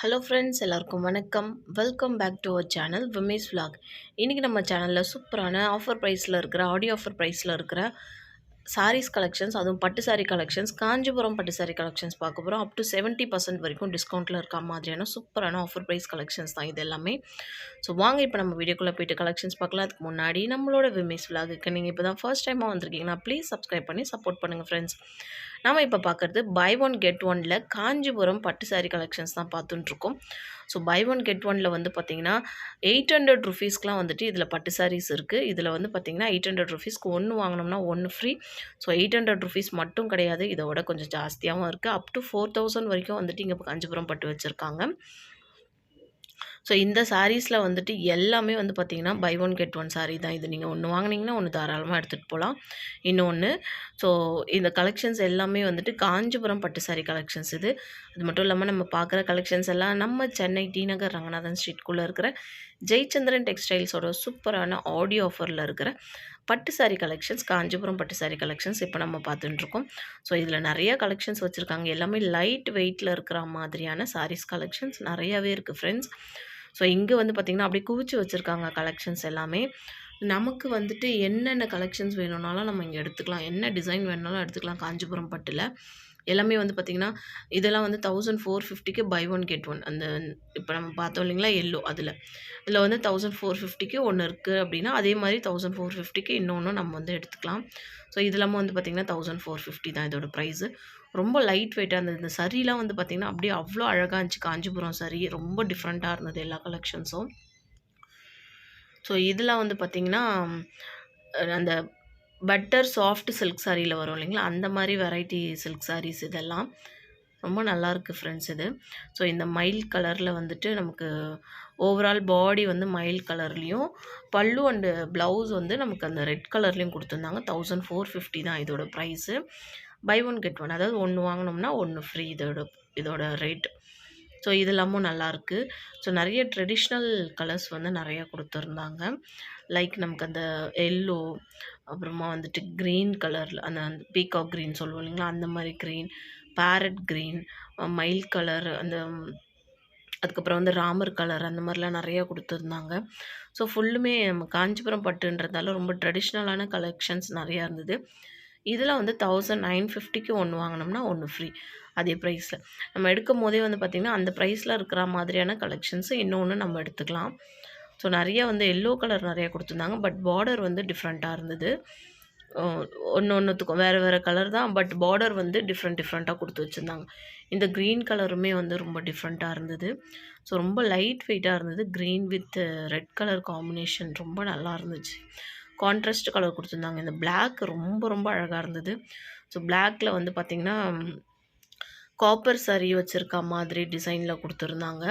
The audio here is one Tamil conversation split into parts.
ஹலோ ஃப்ரெண்ட்ஸ், எல்லாருக்கும் வணக்கம். Welcome back to our channel Vimesh vlog. இன்றைக்கி நம்ம சேனலில் சூப்பரான ஆஃபர் ப்ரைஸில் இருக்கிற ஆடியோ ஆஃபர் ப்ரைஸில் இருக்கிற சாரீஸ் கலெக்ஷன்ஸ், அதுவும் பட்டு சாரீ கலெக்ஷன்ஸ், காஞ்சிபுரம் பட்டு சாரீ கலெக்ஷன்ஸ் பார்க்க போகிறோம். அப் டு 70% வரைக்கும் டிஸ்கவுண்ட்டில் இருக்க மாதிரியான சூப்பரான ஆஃபர் ப்ரைஸ் கலெக்ஷன்ஸ் தான் இது எல்லாமே. ஸோ வாங்க இப்போ நம்ம வீடியோக்குள்ளே போய்ட்டு கலெக்ஷன்ஸ் பார்க்கலாம். அதுக்கு முன்னாடி நம்மளோட விமேஷ் vlogக்கு நீங்கள் இப்போ தான் ஃபர்ஸ்ட் டைமாக வந்திருக்கீங்கன்னா ப்ளீஸ் சப்ஸ்கிரைப் பண்ணி சப்போர்ட் பண்ணுங்கள் ஃப்ரெண்ட்ஸ். நம்ம இப்போ பார்க்குறது பை ஒன் கெட் ஒனில் காஞ்சிபுரம் பட்டு சாரீ கலெக்ஷன்ஸ் தான் பார்த்துட்டுருக்கோம். ஸோ பை ஒன் கெட் ஒனில் வந்து பார்த்திங்கன்னா 800 ருபீஸ்க்குலாம் வந்துட்டு இதில் பட்டு சாரீஸ் இருக்குது. இதில் வந்து பார்த்திங்கன்னா 800 ருபீஸ்க்கு ஒன்று வாங்கினோம்னா ஒன்று ஃப்ரீ. ஸோ 800 ருபீஸ் மட்டும் கிடையாது, இதோட கொஞ்சம் ஜாஸ்தியாகவும் இருக்குது. அப் டு 4000 வரைக்கும் வந்துட்டு இங்கே காஞ்சிபுரம் பட்டு வச்சுருக்காங்க. ஸோ இந்த சாரீஸில் வந்துட்டு எல்லாமே வந்து பார்த்திங்கன்னா buy one get one sari தான். இது நீங்கள் ஒன்று வாங்கினீங்கன்னா ஒன்று தாராளமாக எடுத்துகிட்டு போகலாம். இன்னொன்று, ஸோ இந்த கலெக்ஷன்ஸ் எல்லாமே வந்துட்டு காஞ்சிபுரம் பட்டு சாரீ கலெக்ஷன்ஸ் இது. அது மட்டும் இல்லாமல் நம்ம பார்க்குற கலெக்ஷன்ஸ் எல்லாம் நம்ம சென்னை டி நகர் ரங்கநாதன் ஸ்ட்ரீட்குள்ளே இருக்கிற ஜெயச்சந்திரன் டெக்ஸ்டைல்ஸோட சூப்பரான ஆடியோ ஆஃபரில் இருக்கிற பட்டு சாரீ கலெக்ஷன்ஸ், காஞ்சிபுரம் பட்டு சாரீ கலெக்ஷன்ஸ் இப்போ நம்ம பார்த்துட்டுருக்கோம். ஸோ இதில் நிறைய கலெக்ஷன்ஸ் வச்சுருக்காங்க. எல்லாமே லைட் வெயிட்டில் இருக்கிற மாதிரியான சாரீஸ் கலெக்ஷன்ஸ் நிறையாவே இருக்குது ஃப்ரெண்ட்ஸ். ஸோ இங்கே வந்து பார்த்திங்கன்னா அப்படியே குவிச்சு வச்சுருக்காங்க கலெக்ஷன்ஸ் எல்லாமே. நமக்கு வந்துட்டு என்னென்ன கலெக்ஷன்ஸ் வேணும்னாலும் நம்ம இங்கே எடுத்துக்கலாம், என்ன டிசைன் வேணுனாலும் எடுத்துக்கலாம். காஞ்சிபுரம் பட்டில் எல்லாமே வந்து பார்த்திங்கன்னா இதெல்லாம் வந்து 1450க்கு பை ஒன் கெட் ஒன். அந்த இப்போ நம்ம பார்த்தோம் இல்லைங்களா எல்லோ, இதில் வந்து 1450க்கு ஒன்று இருக்குது அப்படின்னா அதே மாதிரி 1450க்கு இன்னொன்று நம்ம வந்து எடுத்துக்கலாம். ஸோ இதெல்லாமே வந்து பார்த்திங்கன்னா 1450 தான் இதோட ப்ரைஸு. ரொம்ப லைட் வெயிட்டாக இருந்தது. இந்த சரிலாம் வந்து பார்த்திங்கன்னா அப்படியே அவ்வளோ அழகாக இருந்துச்சு. காஞ்சிபுரம் சரி ரொம்ப டிஃப்ரெண்ட்டாக இருந்தது எல்லா கலெக்ஷன்ஸும். ஸோ இதெல்லாம் வந்து பார்த்திங்கன்னா அந்த பட்டர் சாஃப்ட் சில்க் சாரியில் வரும் இல்லைங்களா, அந்த மாதிரி வெரைட்டி சில்க் சாரீஸ் இதெல்லாம் ரொம்ப நல்லாயிருக்கு ஃப்ரெண்ட்ஸ் இது. ஸோ இந்த மயில் கலரில் வந்துட்டு நமக்கு ஓவரால் பாடி வந்து மயில் கலர்லேயும், பல்லு அண்டு ப்ளவுஸ் வந்து நமக்கு அந்த ரெட் கலர்லேயும் கொடுத்துருந்தாங்க. 1450 தான் இதோட price. Buy one get one, அதாவது ஒன்று வாங்கினோம்னா ஒன்று ஃப்ரீ இதோட ரேட். ஸோ இதெல்லாமும் நல்லாயிருக்கு. ஸோ நிறைய ட்ரெடிஷ்னல் கலர்ஸ் வந்து நிறையா கொடுத்துருந்தாங்க. லைக் நமக்கு அந்த எல்லோ, அப்புறமா வந்துட்டு க்ரீன் கலரில் அந்த பீகாக் க்ரீன் சொல்லுவோம் இல்லைங்களா, அந்த மாதிரி க்ரீன், பேரட் க்ரீன், மயில் கலர், அதுக்கப்புறம் வந்து ராமர் கலர், அந்த மாதிரிலாம் நிறையா கொடுத்துருந்தாங்க. ஸோ ஃபுல்லுமே நம்ம காஞ்சிபுரம் பட்டுன்றதால ரொம்ப ட்ரெடிஷ்னலான கலெக்ஷன்ஸ் நிறையா இருந்தது. இதில் வந்து 1950க்கு ஒன்று வாங்கினோம்னா ஒன்று ஃப்ரீ அதே ப்ரைஸில். நம்ம எடுக்கும் போதே வந்து பார்த்திங்கன்னா அந்த ப்ரைஸில் இருக்கிற மாதிரியான கலெக்ஷன்ஸு இன்னொன்று நம்ம எடுத்துக்கலாம். ஸோ நிறையா வந்து எல்லோ கலர் நிறையா கொடுத்துருந்தாங்க. பட் பார்டர் வந்து டிஃப்ரெண்ட்டாக இருந்தது. ஒன்றுத்துக்கும் வேறு கலர் தான், பட் பார்டர் வந்து டிஃப்ரெண்ட்டாக கொடுத்து வச்சுருந்தாங்க. இந்த க்ரீன் கலருமே வந்து ரொம்ப டிஃப்ரெண்ட்டாக இருந்தது. ஸோ ரொம்ப லைட் வெயிட்டாக இருந்தது. Green with red colour combination ரொம்ப நல்லா இருந்துச்சு. கான்ட்ராஸ்ட் கலர் கொடுத்துருந்தாங்க. இந்த பிளாக் ரொம்ப அழகாக இருந்தது. ஸோ பிளாக்கில் வந்து பார்த்திங்கன்னா காப்பர் சாரி வச்சுருக்க மாதிரி டிசைனில் கொடுத்துருந்தாங்க.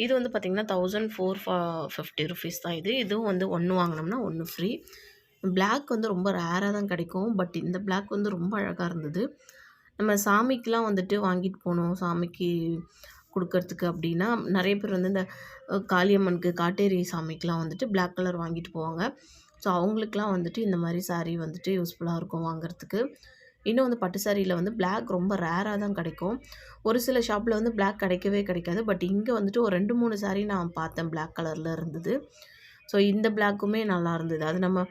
இது வந்து பார்த்திங்கன்னா 1450 ருபீஸ் தான் இது. இதுவும் வந்து ஒன்று வாங்கினோம்னா ஒன்று ஃப்ரீ. பிளாக் வந்து ரொம்ப ரேராக தான் கிடைக்கும். பட் இந்த பிளாக் வந்து ரொம்ப அழகாக இருந்தது. நம்ம சாமிக்கெலாம் வந்துட்டு வாங்கிட்டு போனோம், சாமிக்கு கொடுக்கறதுக்கு அப்படின்னா நிறைய பேர் வந்து இந்த காளியம்மனுக்கு, காட்டேரி சாமிக்கெலாம் வந்துட்டு பிளாக் கலர் வாங்கிட்டு போவாங்க. ஸோ அவங்களுக்குலாம் வந்துட்டு இந்த மாதிரி சாரீ வந்துட்டு யூஸ்ஃபுல்லாக இருக்கும் வாங்குறதுக்கு. இன்னும் வந்து பட்டு சாரியில் வந்து பிளாக் ரொம்ப ரேராக தான் கிடைக்கும். ஒரு சில ஷாப்பில் வந்து பிளாக் கிடைக்காது. பட் இங்கே வந்துட்டு ஒரு 2-3 சாரீ நான் பார்த்தேன் பிளாக் கலரில் இருந்தது. ஸோ இந்த பிளாக்குமே நல்லா இருந்தது. அது நம்ம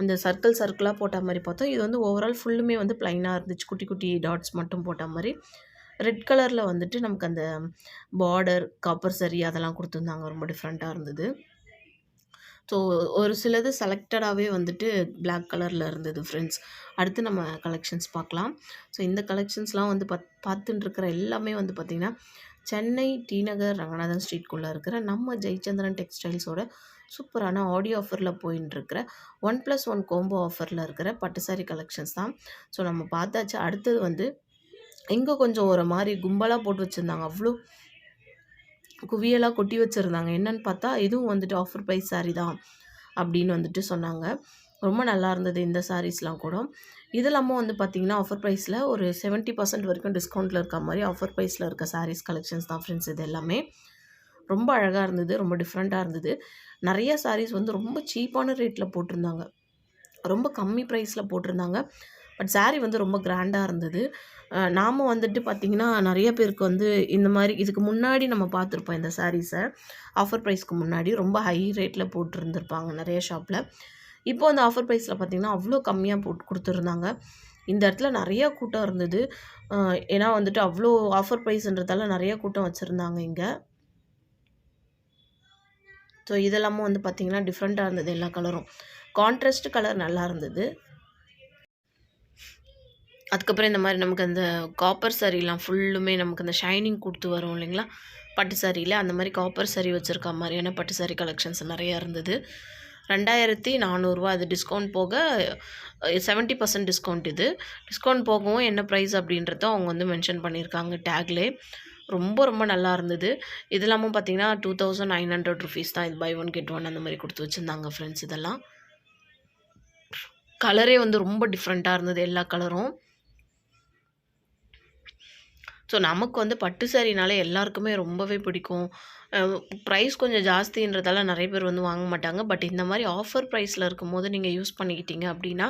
அந்த சர்க்கிளாக போட்ட மாதிரி பார்த்தோம். இது வந்து ஓவரால் ஃபுல்லுமே வந்து ப்ளைனாக இருந்துச்சு. குட்டி டாட்ஸ் மட்டும் போட்ட மாதிரி. ரெட் கலரில் வந்துட்டு நமக்கு அந்த பார்டர், காப்பர் சரி அதெல்லாம் கொடுத்துருந்தாங்க. ரொம்ப டிஃப்ரெண்ட்டாக இருந்தது. ஸோ ஒரு சிலது செலக்டடாகவே வந்துட்டு பிளாக் கலரில் இருந்தது ஃப்ரெண்ட்ஸ். அடுத்து நம்ம கலெக்ஷன்ஸ் பார்க்கலாம். ஸோ இந்த கலெக்ஷன்ஸ்லாம் வந்து பார்த்துட்டுருக்கிற எல்லாமே வந்து பார்த்திங்கன்னா சென்னை டி நகர் ரங்கநாதன் ஸ்ட்ரீட்குள்ளே இருக்கிற நம்ம ஜெயச்சந்திரன் டெக்ஸ்டைல்ஸோட சூப்பரான ஆடியோ ஆஃபரில் போயின்ட்டுருக்கிற 1+1 கோம்போ ஆஃபரில் இருக்கிற பட்டு சாரீ கலெக்ஷன்ஸ் தான். ஸோ நம்ம பார்த்தாச்சு. அடுத்தது வந்து இங்கே கொஞ்சம் ஒரு மாதிரி கும்பலாக போட்டு வச்சுருந்தாங்க. அவ்வளோ குவியலாக கொட்டி வச்சுருந்தாங்க. என்னென்னு பார்த்தா இதுவும் வந்துட்டு ஆஃபர் ப்ரைஸ் சாரீ தான் அப்படின்னு வந்துட்டு சொன்னாங்க. ரொம்ப நல்லா இருந்தது இந்த சாரீஸ்லாம் கூட. இதெல்லாமும் வந்து பார்த்திங்கன்னா ஆஃபர் ப்ரைஸில் ஒரு 70% வரைக்கும் டிஸ்கவுண்ட்டில் இருக்க மாதிரி ஆஃபர் ப்ரைஸில் இருக்க சாரீஸ் கலெக்ஷன்ஸ் தான் ஃப்ரெண்ட்ஸ். இது எல்லாமே ரொம்ப அழகாக இருந்தது, ரொம்ப டிஃப்ரெண்ட்டாக இருந்தது. நிறைய சாரீஸ் வந்து ரொம்ப சீப்பான ரேட்டில் போட்டிருந்தாங்க, ரொம்ப கம்மி ப்ரைஸில் போட்டிருந்தாங்க. பட் சாரீ வந்து ரொம்ப கிராண்டாக இருந்தது. நாம வந்துட்டு பார்த்திங்கன்னா நிறைய பேருக்கு வந்து இந்த மாதிரி இதுக்கு முன்னாடி நம்ம பார்த்துருப்போம் இந்த சாரீஸை ஆஃபர் ப்ரைஸ்க்கு முன்னாடி ரொம்ப ஹை ரேட்டில் போட்டுருந்துருப்பாங்க நிறைய ஷாப்பில். இப்போ அந்த ஆஃபர் ப்ரைஸில் பார்த்திங்கன்னா அவ்வளோ கம்மியாக போட்டு கொடுத்துருந்தாங்க. இந்த இடத்துல நிறைய கூட்டம் இருந்தது. ஏன்னா வந்துட்டு அவ்வளோ ஆஃபர் ப்ரைஸ்ன்றதால நிறைய கூட்டம் வச்சுருந்தாங்க இங்கே. ஸோ இதெல்லாமும் வந்து பார்த்திங்கன்னா டிஃப்ரெண்ட்டாக இருந்தது. எல்லா கலரும் கான்ட்ராஸ்ட் கலர் நல்லா இருந்தது. அதுக்கப்புறம் இந்த மாதிரி நமக்கு அந்த காப்பர் சாரீலாம் ஃபுல்லுமே நமக்கு அந்த ஷைனிங் கொடுத்து வரும் இல்லைங்களா பட்டு சாரியில், அந்த மாதிரி காப்பர் சாரீ வச்சுருக்க மாதிரியான பட்டு சாரீ கலெக்ஷன்ஸ் நிறையா இருந்தது. 2400 அது டிஸ்கவுண்ட் போக 70% டிஸ்கவுண்ட். இது டிஸ்கவுண்ட் போகவும் என்ன ப்ரைஸ் அப்படின்றத அவங்க வந்து மென்ஷன் பண்ணியிருக்காங்க டேக்லே. ரொம்ப ரொம்ப நல்லா இருந்தது. இது இல்லாமல் பார்த்தீங்கன்னா 2900 ருபீஸ் தான். இது பை ஒன் கெட் ஒன் அந்த மாதிரி கொடுத்து வச்சுருந்தாங்க ஃப்ரெண்ட்ஸ். இதெல்லாம் கலரே வந்து ரொம்ப டிஃப்ரெண்ட்டாக இருந்தது எல்லா கலரும். ஸோ நமக்கு வந்து பட்டு சாரினாலே எல்லாருக்குமே ரொம்பவே பிடிக்கும். ப்ரைஸ் கொஞ்சம் ஜாஸ்தின்றதால நிறைய பேர் வந்து வாங்க மாட்டாங்க. பட் இந்த மாதிரி ஆஃபர் ப்ரைஸில் இருக்கும்போது நீங்கள் யூஸ் பண்ணிக்கிட்டீங்க அப்படின்னா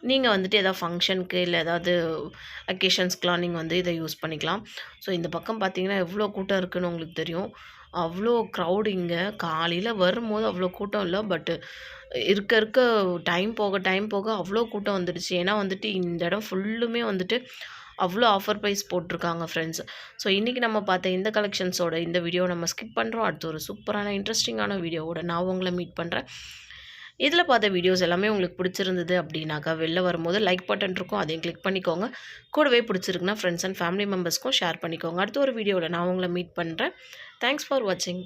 நீங்கள் வந்துட்டு எதாவது ஃபங்க்ஷனுக்கு இல்லை ஏதாவது அக்கேஷன்ஸ்க்கெலாம் நீங்கள் வந்து இதை யூஸ் பண்ணிக்கலாம். ஸோ இந்த பக்கம் பார்த்தீங்கன்னா எவ்வளோ கூட்டம் இருக்குதுன்னு உங்களுக்கு தெரியும். அவ்வளோ க்ரௌடு இங்கே. காலையில் வரும்போது அவ்வளோ கூட்டம் இல்லை. பட்டு இருக்க இருக்க டைம் போக அவ்வளோ கூட்டம் வந்துடுச்சு. ஏன்னா வந்துட்டு இந்த இடம் ஃபுல்லுமே வந்துட்டு அவ்வளோ ஆஃபர் ப்ரைஸ் போட்டிருக்காங்க ஃப்ரெண்ட்ஸ். ஸோ இன்றைக்கி நம்ம பார்த்த இந்த கலெக்ஷன்ஸோட இந்த வீடியோ நம்ம ஸ்கிப் பண்ணுறோம். அடுத்து ஒரு சூப்பரான இன்ட்ரெஸ்டிங்கான வீடியோவோட நான் உங்களை மீட் பண்ணுறேன். இதில் பார்த்த வீடியோஸ் எல்லாமே உங்களுக்கு பிடிச்சிருந்தது அப்படின்னாக்கா வெளில வரும்போது லைக் பட்டன் இருக்கும், அதையும் கிளிக் பண்ணிக்கோங்க. கூடவே பிடிச்சிருக்குன்னா ஃப்ரெண்ட்ஸ் அண்ட் ஃபேமிலி மெம்பர்ஸ்க்கும் ஷேர் பண்ணிக்கோங்க. அடுத்த ஒரு வீடியோவில் நான் உங்களை மீட் பண்ணுறேன். தேங்க்ஸ் ஃபார் வாட்சிங்.